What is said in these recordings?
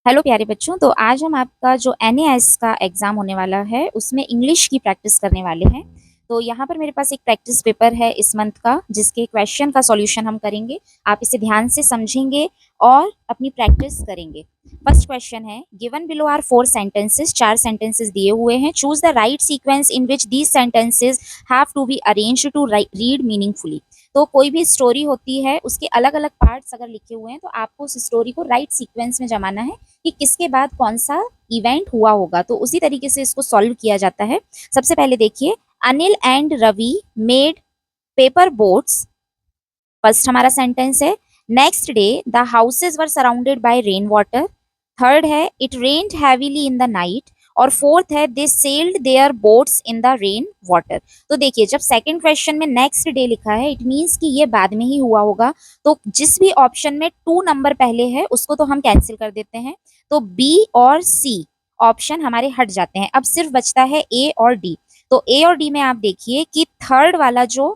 Hello प्यारे बच्चों। तो आज हम आपका जो एनएएस का एग्जाम होने वाला है उसमें इंग्लिश की प्रैक्टिस करने वाले हैं। तो यहाँ पर मेरे पास एक प्रैक्टिस पेपर है इस मंथ का, जिसके क्वेश्चन का सॉल्यूशन हम करेंगे। आप इसे ध्यान से समझेंगे और अपनी प्रैक्टिस करेंगे। फर्स्ट क्वेश्चन है, given below are four sentences, चार सेंटेंसेस दिए हुए हैं। Choose the right sequence in which these sentences have to be arranged to read meaningfully. तो कोई भी स्टोरी होती है, उसके अलग अलग पार्ट्स अगर लिखे हुए हैं तो आपको उस स्टोरी को राइट सीक्वेंस में जमाना है कि किसके बाद कौन सा इवेंट हुआ होगा। तो उसी तरीके से इसको सॉल्व किया जाता है। सबसे पहले देखिए, Anil and Ravi made paper boats, first हमारा सेंटेंस है। Next day the houses were surrounded by rain water. Third है, it rained heavily in the night. और फोर्थ है, they sailed their boats in the rain water. तो देखिए, जब second question में next day लिखा है, इट मीन्स कि ये बाद में ही हुआ होगा। तो जिस भी ऑप्शन में 2 नंबर पहले है उसको तो हम कैंसिल कर देते हैं। तो बी और सी ऑप्शन हमारे हट जाते हैं। अब सिर्फ बचता है ए और डी। तो ए और डी में आप देखिए कि थर्ड वाला जो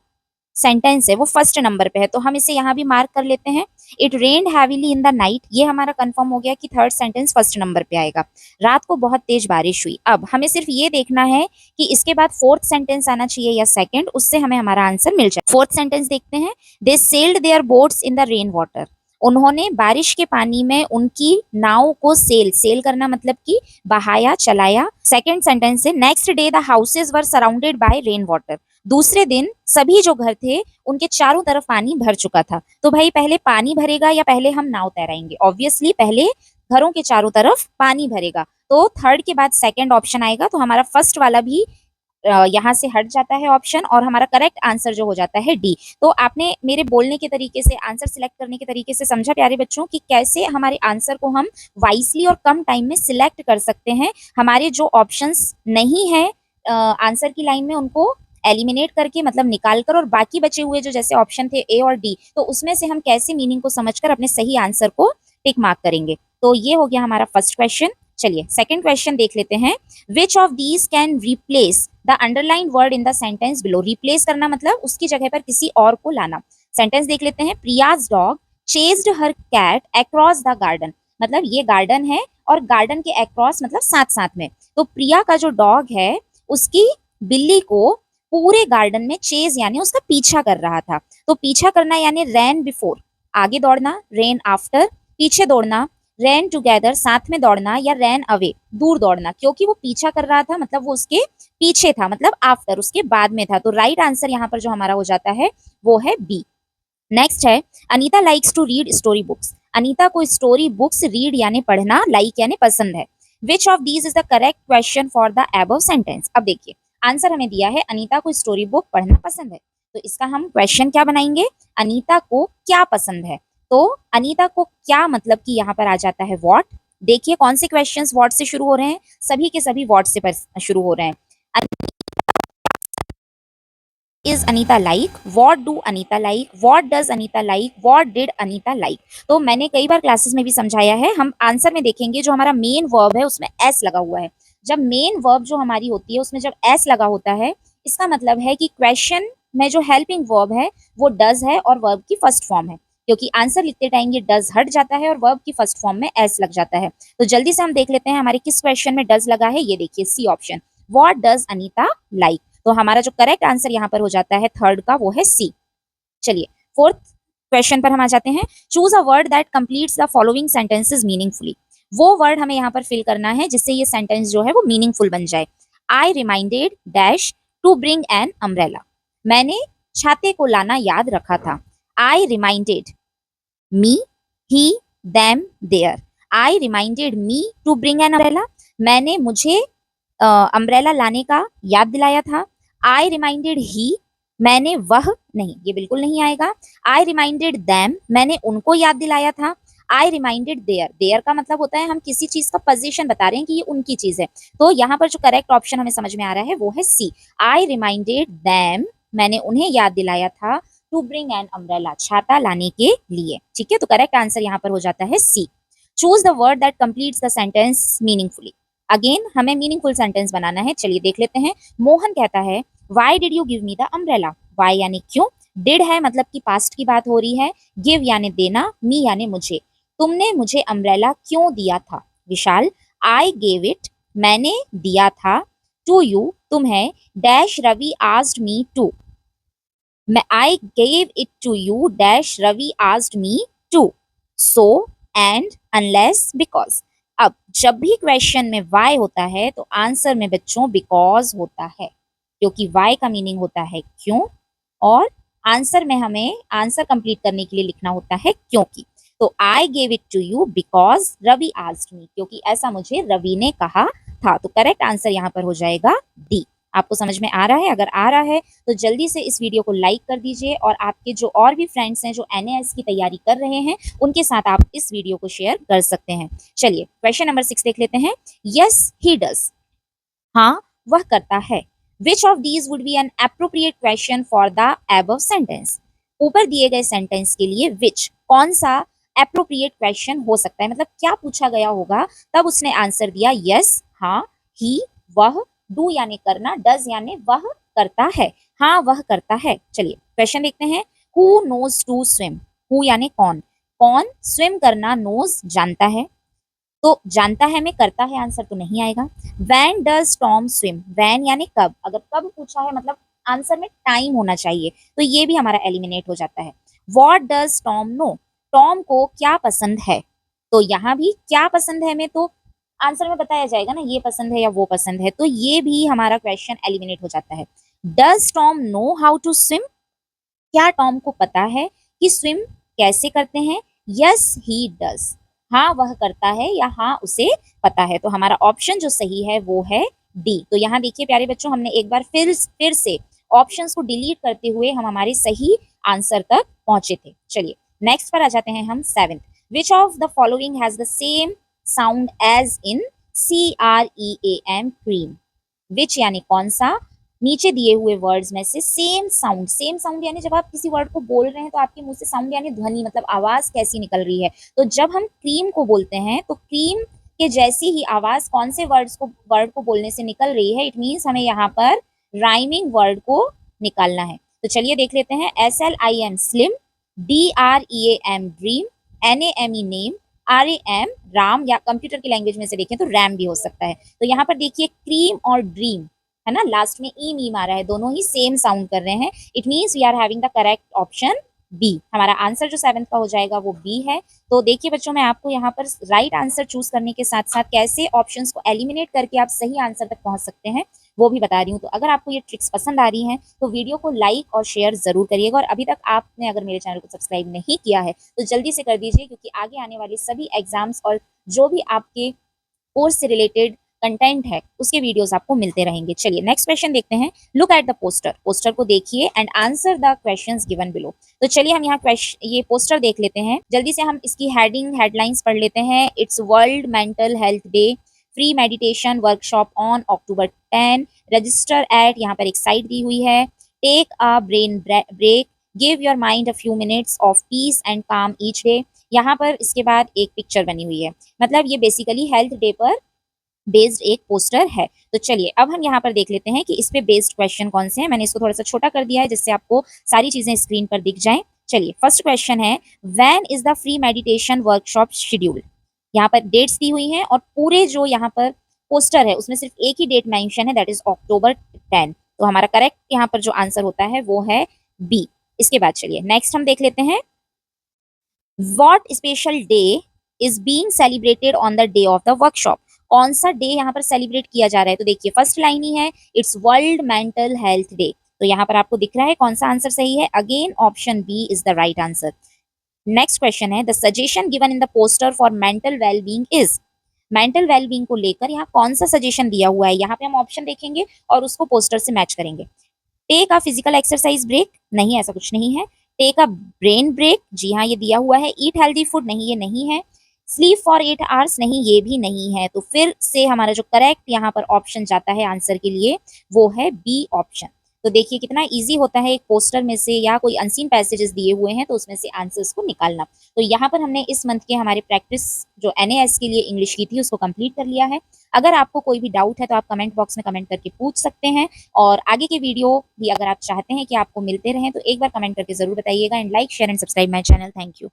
सेंटेंस है वो फर्स्ट नंबर पे है, तो हम इसे यहाँ भी मार्क कर लेते हैं। It rained heavily in the night, ये हमारा कंफर्म हो गया कि थर्ड सेंटेंस फर्स्ट नंबर पे आएगा। रात को बहुत तेज बारिश हुई। अब हमें सिर्फ ये देखना है कि इसके बाद फोर्थ सेंटेंस आना चाहिए या सेकंड, उससे हमें हमारा आंसर मिल जाए। फोर्थ सेंटेंस देखते हैं, they sailed their boats in the rain water. उन्होंने बारिश के पानी में उनकी नाव को सेल सेल करना मतलब कि बहाया, चलाया। सेकंड सेंटेंस है, next day the houses were surrounded by rain water. दूसरे दिन सभी जो घर थे उनके चारों तरफ पानी भर चुका था। तो भाई पहले पानी भरेगा या पहले हम नाव तैराएंगे? ऑब्वियसली पहले घरों के चारों तरफ पानी भरेगा। तो थर्ड के बाद सेकंड ऑप्शन आएगा, तो हमारा फर्स्ट वाला भी यहाँ से हट जाता है ऑप्शन, और हमारा करेक्ट आंसर जो हो जाता है डी। तो आपने मेरे बोलने के तरीके से, आंसर सिलेक्ट करने के तरीके से समझा प्यारे बच्चों कि कैसे हमारे आंसर को हम वाइसली और कम टाइम में सिलेक्ट कर सकते हैं। हमारे जो ऑप्शंस नहीं है आंसर की लाइन में, उनको एलिमिनेट करके मतलब निकाल कर, और बाकी बचे हुए जो जैसे ऑप्शन थे ए और डी, तो उसमें से हम कैसे मीनिंग को समझकर अपने सही आंसर को टिक मार्क करेंगे। तो ये हो गया हमारा फर्स्ट क्वेश्चन। चलिए सेकंड क्वेश्चन देख लेते हैं। Which of these can replace the underline word in the sentence below. Replace करना मतलब उसकी जगह पर किसी और को लाना। सेंटेंस देख लेते हैं, Priya's dog chased her cat across the garden. मतलब ये गार्डन है और गार्डन के अक्रॉस मतलब साथ साथ में। तो प्रिया का जो डॉग है उसकी बिल्ली को पूरे गार्डन में चेज यानी उसका पीछा कर रहा था। तो पीछा करना यानी रैन बिफोर, आगे दौड़ना, रेन आफ्टर, पीछे दौड़ना, रैन टुगेदर साथ में दौड़ना, या रैन अवे दूर दौड़ना। क्योंकि वो पीछा कर रहा था मतलब वो उसके पीछे था, मतलब आफ्टर उसके बाद में था। तो राइट आंसर यहाँ पर जो हमारा हो जाता है वो है बी। नेक्स्ट है, Anita likes to read story books. Anita को स्टोरी बुक्स रीड यानी पढ़ना, लाइक यानी पसंद है। Which of these is the correct question for the above sentence. अब देखिए, आंसर हमें दिया है अनीता को स्टोरी बुक पढ़ना पसंद है, तो इसका हम क्वेश्चन क्या बनाएंगे, अनीता को क्या पसंद है। तो अनीता को क्या मतलब कि यहाँ पर आ जाता है व्हाट। देखिए कौन से क्वेश्चंस व्हाट से शुरू हो रहे हैं, सभी के सभी व्हाट से शुरू हो रहे हैं। Is Anita like, what do Anita like, what does Anita like, what did Anita like. तो मैंने कई बार क्लासेस में भी समझाया है। हम आंसर में देखेंगे जो हमारा मेन वर्ब है उसमें एस लगा हुआ है। जब मेन वर्ब जो हमारी होती है उसमें जब एस लगा होता है, इसका मतलब है कि क्वेश्चन में जो हेल्पिंग वर्ब है वो डज है और वर्ब की फर्स्ट फॉर्म है। क्योंकि आंसर लिखते टाइम ये डज हट जाता है और वर्ब की फर्स्ट फॉर्म में एस लग जाता है। तो जल्दी से हम देख लेते हैं हमारे किस क्वेश्चन में डज लगा है। ये देखिए C option, what does Anita like. तो हमारा जो करेक्ट आंसर यहाँ पर हो जाता है थर्ड का, वो है सी। चलिए फोर्थ क्वेश्चन पर हम आ जाते हैं। Choose a word that completes the following sentences meaningfully. वो वर्ड हमें यहाँ पर फिल करना है जिससे ये सेंटेंस जो है वो मीनिंगफुल बन जाए। I reminded dash to bring an umbrella. मैंने छाते को लाना याद रखा था। I reminded me, he, them, there. I reminded me to bring an umbrella. मैंने मुझे अम्ब्रेला लाने का याद दिलाया था। आई रिमाइंडेड ही, मैंने वह, नहीं ये बिल्कुल नहीं आएगा। आई रिमाइंडेड दैम, मैंने उनको याद दिलाया था। आई रिमाइंडेड देयर, देयर का मतलब होता है हम किसी चीज का पोजीशन बता रहे हैं कि ये उनकी चीज है। तो यहाँ पर जो करेक्ट ऑप्शन हमें समझ में आ रहा है वो है सी। आई रिमाइंडेड दैम, मैंने उन्हें याद दिलाया था, टू ब्रिंग एन अम्ब्रेला, छाता लाने के लिए। ठीक है, तो करेक्ट आंसर यहाँ पर हो जाता है C. Choose the word that completes the sentence meaningfully. Again हमें मीनिंगफुल सेंटेंस बनाना है। चलिए देख लेते हैं। मोहन कहता है, why did you give me the umbrella. Why यानी क्यों, डिड है मतलब कि पास्ट की बात हो रही है, गिव यानी देना, मी यानी मुझे। तुमने मुझे अम्ब्रेला क्यों दिया था। विशाल, आई गेव इट, मैंने दिया था, टू यू, तुम्हें, dash Ravi asked me to, मैं I gave it to you, dash Ravi asked me to, so, and, unless, because. अब जब भी क्वेश्चन में वाई होता है तो आंसर में बच्चों बिकॉज होता है, क्योंकि वाई का मीनिंग होता है क्यों, और आंसर में हमें आंसर कंप्लीट करने के लिए लिखना होता है क्योंकि। तो I gave it to you because Ravi asked me, क्योंकि ऐसा मुझे रवि ने कहा था। तो करेक्ट आंसर यहाँ पर हो जाएगा डी। आपको समझ में आ रहा है? अगर आ रहा है तो जल्दी से इस वीडियो को लाइक कर दीजिए, और आपके जो और भी फ्रेंड्स हैं जो एनएएस की तैयारी कर रहे हैं उनके साथ आप इस वीडियो को शेयर कर सकते हैं। चलिए क्वेश्चन नंबर 6 देख लेते हैं। यस ही डज, हाँ वह करता है। Which of these would be N appropriate question for the above sentence. ऊपर दिए गए सेंटेंस के लिए विच, कौन सा एप्रोप्रिएट क्वेश्चन हो सकता है, मतलब क्या पूछा गया होगा तब उसने आंसर दिया यस, हाँ, ही, वह, डू यानी करना, डज यानी वह करता है, हाँ वह करता है। चलिए क्वेश्चन देखते हैं। Who knows to swim, who यानी कौन, कौन स्विम करना, नोज जानता है, तो जानता है में करता है आंसर तो नहीं आएगा। When does Tom swim, when यानी कब, अगर कब पूछा है मतलब आंसर में टाइम होना चाहिए, तो ये भी हमारा एलिमिनेट हो जाता है। व्हाट डज टॉम नो, टॉम को क्या पसंद है, तो यहाँ भी क्या पसंद है में तो आंसर में बताया जाएगा ना ये पसंद है या वो पसंद है, तो ये भी हमारा क्वेश्चन एलिमिनेट हो जाता है। Does Tom know how to swim, क्या टॉम को पता है कि स्विम कैसे करते हैं। यस ही डज, हाँ वह करता है या हाँ उसे पता है, तो हमारा ऑप्शन जो सही है वो है डी। तो यहाँ देखिए प्यारे बच्चों, हमने एक बार फिर से ऑप्शंस को डिलीट करते हुए हम हमारे सही आंसर तक पहुंचे थे। चलिए नेक्स्ट पर आ जाते हैं हम 7th। Which of the following has the same sound as in CREAM, cream. Which यानी कौन सा, नीचे दिए हुए वर्ड्स में से सेम साउंड, सेम साउंड यानी जब आप किसी वर्ड को बोल रहे हैं तो आपके मुंह से साउंड यानी ध्वनि, मतलब आवाज कैसी निकल रही है, तो जब हम क्रीम को बोलते हैं तो क्रीम के जैसी ही आवाज कौन से वर्ड को बोलने से निकल रही है, इट मीन्स हमें यहाँ पर राइमिंग वर्ड को निकालना है। तो चलिए देख लेते हैं। SLIM slim, DREAM dream, NAME name, RAM Ram, या कंप्यूटर की लैंग्वेज में से देखें तो रैम भी हो सकता है। तो यहाँ पर देखिए क्रीम और ड्रीम है ना, लास्ट में ई मीम आ रहा है, दोनों ही सेम साउंड कर रहे हैं, it means we are having the correct option B. हमारा आंसर जो 7th का हो जाएगा वो बी है। तो देखिए बच्चों, मैं आपको यहाँ पर राइट आंसर चूज करने के साथ साथ कैसे ऑप्शंस को एलिमिनेट करके आप सही आंसर तक पहुंच सकते हैं वो भी बता रही हूँ। तो अगर आपको ये ट्रिक्स पसंद आ रही हैं तो वीडियो को लाइक और शेयर जरूर करिएगा, और अभी तक आपने अगर मेरे चैनल को सब्सक्राइब नहीं किया है तो जल्दी से कर दीजिए, क्योंकि आगे आने वाले सभी एग्जाम्स और जो भी आपके कोर्स से रिलेटेड कंटेंट है उसके वीडियोस आपको मिलते रहेंगे। चलिए नेक्स्ट क्वेश्चन देखते हैं। Look at the poster, poster को देखिए and answer the questions given below. तो चलिए हम यहाँ ये पोस्टर देख लेते हैं, जल्दी से हम इसकी हेडलाइंस पढ़ लेते हैं। It's world mental health day, free meditation workshop on October 10, register at, यहाँ पर एक साइट दी हुई है, take a brain break, give your mind a few minutes of peace and calm each day. यहाँ पर इसके बाद एक पिक्चर बनी हुई है, मतलब ये बेसिकली हेल्थ डे पर बेस्ड एक पोस्टर है। तो चलिए अब हम यहाँ पर देख लेते हैं कि इस पे बेस्ड क्वेश्चन कौन से हैं। मैंने इसको थोड़ा सा छोटा कर दिया है जिससे आपको सारी चीजें स्क्रीन पर दिख जाएं। चलिए फर्स्ट क्वेश्चन है, when is the free meditation workshop schedule. यहाँ पर डेट्स दी हुई हैं और पूरे जो यहाँ पर पोस्टर है उसमें सिर्फ एक ही डेट मेंशन है, दैट इज October 10। तो हमारा करेक्ट यहाँ पर जो आंसर होता है वो है बी। इसके बाद चलिए नेक्स्ट हम देख लेते हैं, what special day is being celebrated on the day of the workshop. कौन सा डे यहाँ पर सेलिब्रेट किया जा रहा है, तो देखिए फर्स्ट लाइन ही है, it's world mental health day. तो यहाँ पर आपको दिख रहा है कौन सा आंसर सही है, again option B is the right answer. Next question है, the suggestion given in the poster for mental wellbeing is. Mental wellbeing को लेकर यहाँ कौन सा सजेशन दिया हुआ है, यहाँ पे हम ऑप्शन देखेंगे और उसको पोस्टर से मैच करेंगे। Take a physical exercise break, नहीं ऐसा कुछ नहीं है। टेक अ ब्रेन ब्रेक, जी हाँ ये दिया हुआ है। ईट हेल्दी फूड, नहीं ये नहीं है। स्लीप फॉर 8 आवर्स, नहीं ये भी नहीं है। तो फिर से हमारा जो करेक्ट यहाँ पर ऑप्शन जाता है आंसर के लिए वो है बी ऑप्शन। तो देखिए कितना इजी होता है एक पोस्टर में से या कोई अनसीन पैसेजेस दिए हुए हैं तो उसमें से आंसर्स को निकालना। तो यहाँ पर हमने इस मंथ के हमारे प्रैक्टिस जो NAS के लिए इंग्लिश की थी उसको कंप्लीट कर लिया है। अगर आपको कोई भी डाउट है तो आप कमेंट बॉक्स में कमेंट करके पूछ सकते हैं, और आगे के वीडियो भी अगर आप चाहते हैं कि आपको मिलते रहें तो एक बार कमेंट करके जरूर बताइएगा। And like share and subscribe my channel. Thank you.